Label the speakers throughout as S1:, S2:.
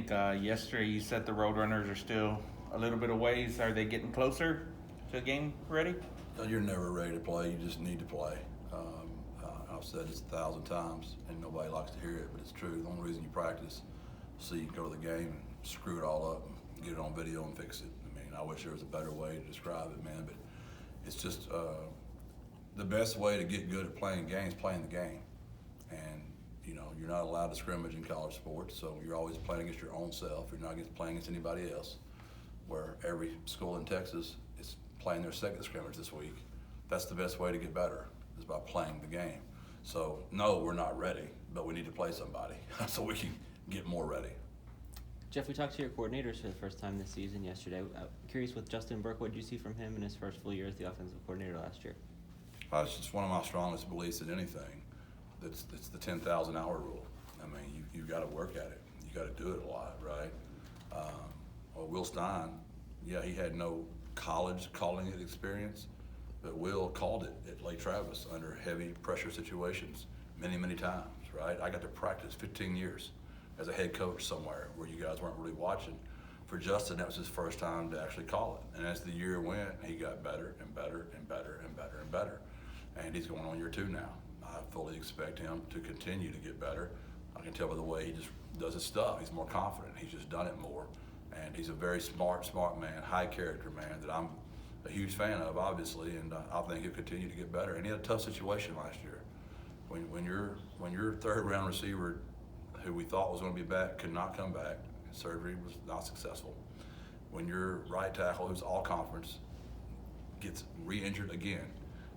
S1: think yesterday you said the Roadrunners are still a little bit of ways. Are they getting closer to game ready?
S2: No, you're never ready to play. You just need to play. I've said this 1,000 times, and nobody likes to hear it, but it's true. The only reason you practice so you can go to the game and screw it all up and get it on video and fix it. I mean, I wish there was a better way to describe it, man, but it's just the best way to get good at playing games, playing the game. And, you know, you're not allowed to scrimmage in college sports, so you're always playing against your own self. You're not playing against anybody else, where every school in Texas is playing their second scrimmage this week. That's the best way to get better, is by playing the game. So, no, we're not ready, but we need to play somebody so we can get more ready.
S3: Jeff, we talked to your coordinators for the first time this season yesterday. Curious with Justin Burke, what did you see from him in his first full year as the offensive coordinator last year?
S2: It's just one of my strongest beliefs in anything. It's the 10,000-hour rule. I mean, you've got to work at it. You got to do it a lot, right? Will Stein, yeah, he had no college calling it experience, but Will called it at Lake Travis under heavy pressure situations many, many times, right? I got to practice 15 years as a head coach somewhere where you guys weren't really watching. For Justin, that was his first time to actually call it. And as the year went, he got better and better and better and better and better. And he's going on year 2 now. I fully expect him to continue to get better. I can tell by the way he just does his stuff. He's more confident. He's just done it more. And he's a very smart man, high character man that I'm a huge fan of, obviously, and I think he'll continue to get better. And he had a tough situation last year. When your third round receiver, who we thought was going to be back, could not come back, surgery was not successful. When your right tackle, who's all conference, gets re-injured again,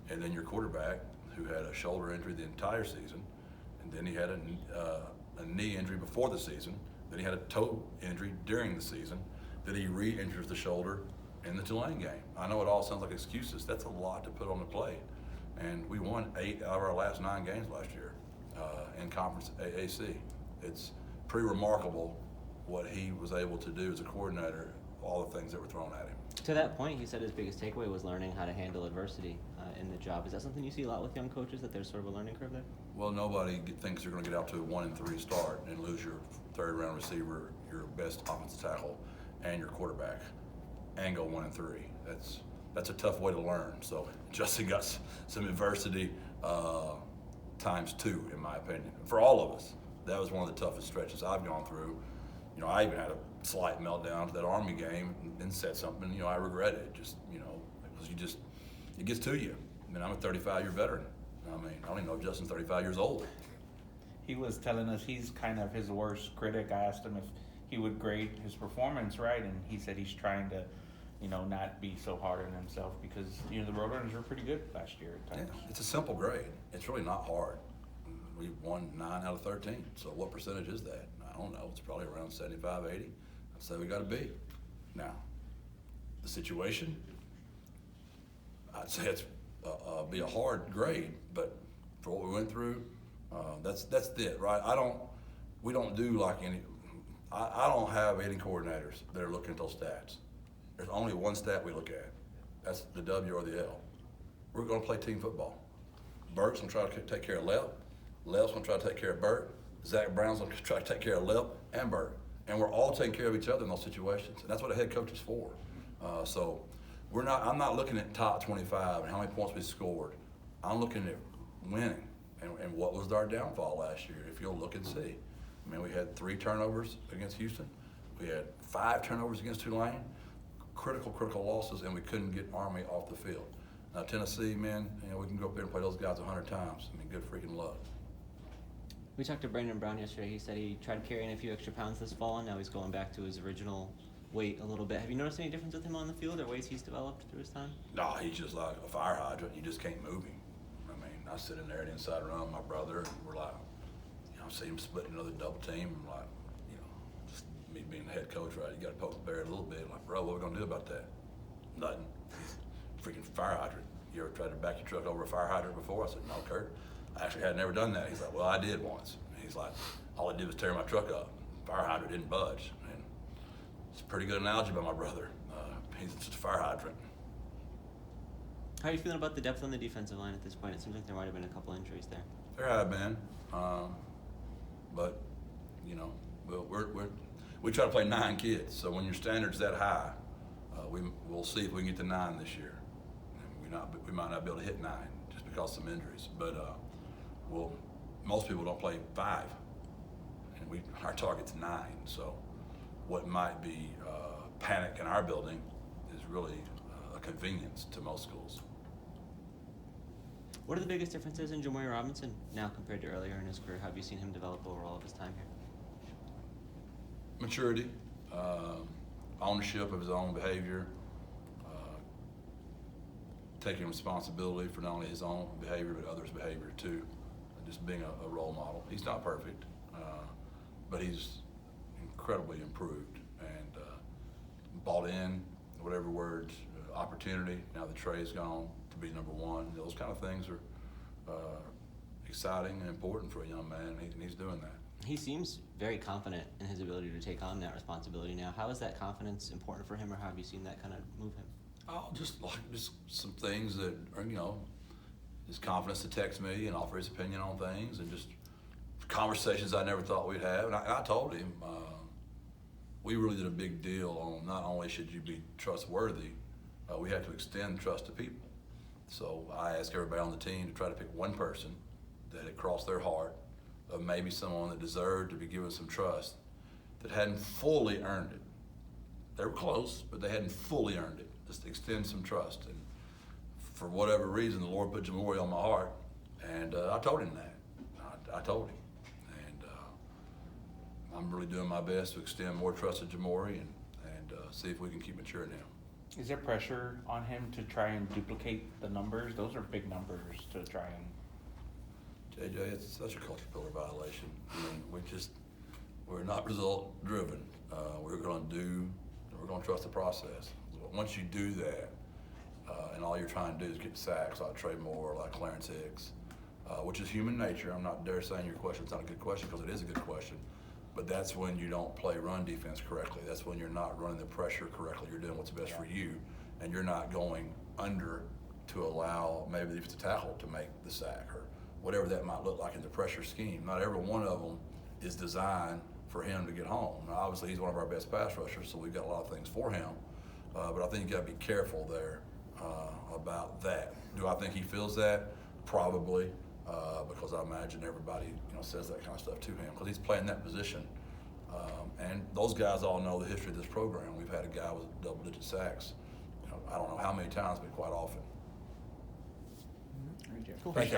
S2: and then your quarterback, who had a shoulder injury the entire season, and then he had a knee injury before the season, then he had a toe injury during the season, then he re-injures the shoulder in the Tulane game. I know it all sounds like excuses. That's a lot to put on the plate. And we won 8 out of our last 9 games last year in Conference AAC. It's pretty remarkable what he was able to do as a coordinator, all the things that were thrown at him.
S3: To that point, he said his biggest takeaway was learning how to handle adversity in the job. Is that something you see a lot with young coaches, that there's sort of a learning curve there?
S2: Well, nobody thinks they're going to get out to a 1-3 start and lose your third round receiver, your best offensive tackle, and your quarterback, and go 1-3. That's a tough way to learn. So Justin got some adversity times 2, in my opinion, for all of us. That was one of the toughest stretches I've gone through. You know, I even had a slight meltdown to that Army game and said something, you know, I regret it. Just, you know, because it gets to you. I mean, I'm a 35-year veteran. I mean, I don't even know if Justin's 35 years old.
S1: He was telling us he's kind of his worst critic. I asked him if he would grade his performance right, and he said he's trying to, you know, not be so hard on himself because, you know, the Roadrunners were pretty good last year at times.
S2: Yeah, it's a simple grade. It's really not hard. We won 9 out of 13. So what percentage is that? I don't know. It's probably around 75, 80. I'd say we got a B. Now, the situation, I'd say it's be a hard grade, but for what we went through, that's it, right? We don't do like I don't have any coordinators that are looking at those stats. There's only one stat we look at. That's the W or the L. We're going to play team football. Burt's going to try to take care of Lep. Lep's going to try to take care of Burt. Zach Brown's going to try to take care of Lep and Burt. And we're all taking care of each other in those situations. And that's what a head coach is for. So I'm not looking at top 25 and how many points we scored. I'm looking at winning. And what was our downfall last year, if you'll look and see. I mean, we had 3 turnovers against Houston. We had 5 turnovers against Tulane. Critical losses, and we couldn't get Army off the field. Now, Tennessee, man, you know, we can go up there and play those guys 100 times. I mean, good freaking luck.
S3: We talked to Brandon Brown yesterday. He said he tried carrying a few extra pounds this fall, and now he's going back to his original weight a little bit. Have you noticed any difference with him on the field or ways he's developed through his time?
S2: No, he's just like a fire hydrant. You just can't move him. I mean, I sit in there in the inside run with my brother, and we're like, you know, I see him splitting another double team. I'm like, you know, just me being the head coach, right? You got to poke the bear a little bit. I'm like, bro, what are we going to do about that? Nothing. He's a freaking fire hydrant. You ever tried to back your truck over a fire hydrant before? I said, no, Kurt. I actually had never done that. He's like, well, I did once. And he's like, all I did was tear my truck up. Fire hydrant didn't budge. And it's a pretty good analogy by my brother. He's just a fire hydrant.
S3: How are you feeling about the depth on the defensive line at this point? It seems like there might have been a couple injuries there.
S2: There have been, but you know, we try to play 9 kids. So when your standard's that high, we'll see if we can get to 9 this year. And we might not be able to hit 9 just because of some injuries. But most people don't play 5, and our target's 9. So what might be panic in our building is really a convenience to most schools.
S3: What are the biggest differences in Jamari Robinson now compared to earlier in his career? How have you seen him develop over all of his time here?
S2: Maturity, ownership of his own behavior, taking responsibility for not only his own behavior but others' behavior too, just being a role model. He's not perfect, but he's incredibly improved and bought in, whatever words, opportunity. Now that Trey's gone, to be number 1, those kind of things are exciting and important for a young man, and he's doing that.
S3: He seems very confident in his ability to take on that responsibility now. How is that confidence important for him, or how have you seen that kind of move him?
S2: Oh, just some things that are, his confidence to text me and offer his opinion on things, and just conversations I never thought we'd have. And I told him, we really did a big deal on not only should you be trustworthy, we have to extend trust to people. So I asked everybody on the team to try to pick one person that had crossed their heart, of maybe someone that deserved to be given some trust, that hadn't fully earned it. They were close, but they hadn't fully earned it. Just extend some trust. And for whatever reason, the Lord put Jamari on my heart, and I told him that. I told him. And I'm really doing my best to extend more trust to Jamari and see if we can keep maturing him.
S1: Is there pressure on him to try and duplicate the numbers? Those are big numbers to try and.
S2: JJ, it's such a culture pillar violation. I mean, we're not result driven. We're going to trust the process. Once you do that, and all you're trying to do is get sacks like Trey Moore, like Clarence Hicks, which is human nature. I'm not dare saying your question's not a good question, because it is a good question. But that's when you don't play run defense correctly. That's when you're not running the pressure correctly. You're doing what's best for you, and you're not going under to allow maybe the defensive tackle to make the sack, or whatever that might look like in the pressure scheme. Not every one of them is designed for him to get home. Now, obviously, he's one of our best pass rushers, so we've got a lot of things for him. But I think you got to be careful there about that. Do I think he feels that? Probably, because I imagine everybody says that kind of stuff to him, because he's playing that position. And those guys all know the history of this program. We've had a guy with double-digit sacks. I don't know how many times, but quite often.
S3: Cool.
S1: Thank you.